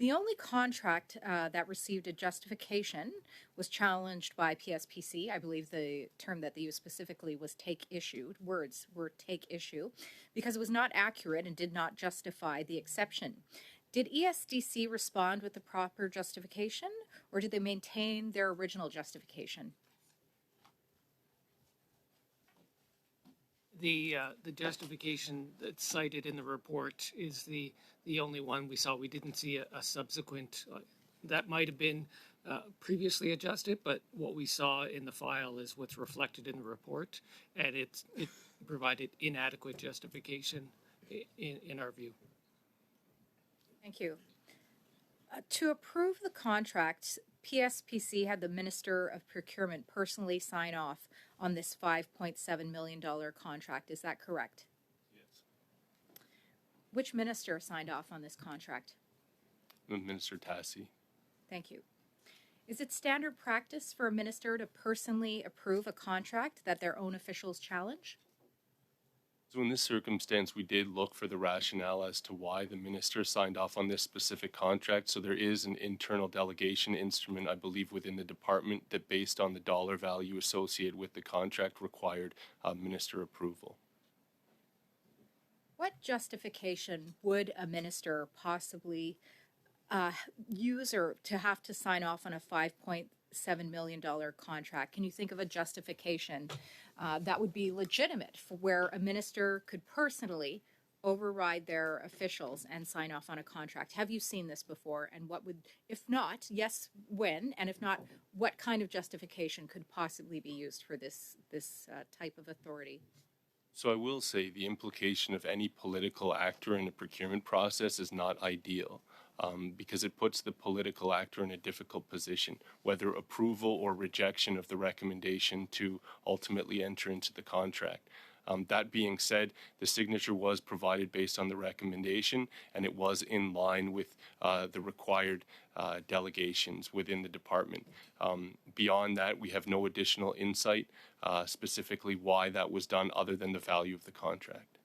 The only contract that received a justification was challenged by PSPC. I believe the term that they used specifically was take issue. Words were take issue because it was not accurate and did not justify the exception. Did ESDC respond with the proper justification, or did they maintain their original justification? The justification that's cited in the report is the only one we saw. We didn't see a subsequent that might have been previously adjusted, but what we saw in the file is what's reflected in the report, and it provided inadequate justification in our view. Thank you. To approve the contract, PSPC had the Minister of Procurement personally sign off on this $5.7 million contract. Is that correct? Yes. Which minister signed off on this contract? Minister Tassi. Thank you. Is it standard practice for a minister to personally approve a contract that their own officials challenge? So in this circumstance, we did look for the rationale as to why the minister signed off on this specific contract. So there is an internal delegation instrument, I believe, within the department that, based on the dollar value associated with the contract, required minister approval. What justification would a minister possibly use or to have to sign off on a $5.7 million contract? Can you think of a justification that would be legitimate for where a minister could personally override their officials and sign off on a contract? Have you seen this before? And what would, if not, yes, when? And if not, what kind of justification could possibly be used for this type of authority? So I will say the implication of any political actor in a procurement process is not ideal, because it puts the political actor in a difficult position, whether approval or rejection of the recommendation to ultimately enter into the contract. That being said, the signature was provided based on the recommendation, and it was in line with the required delegations within the department. Beyond that, we have no additional insight specifically why that was done other than the value of the contract.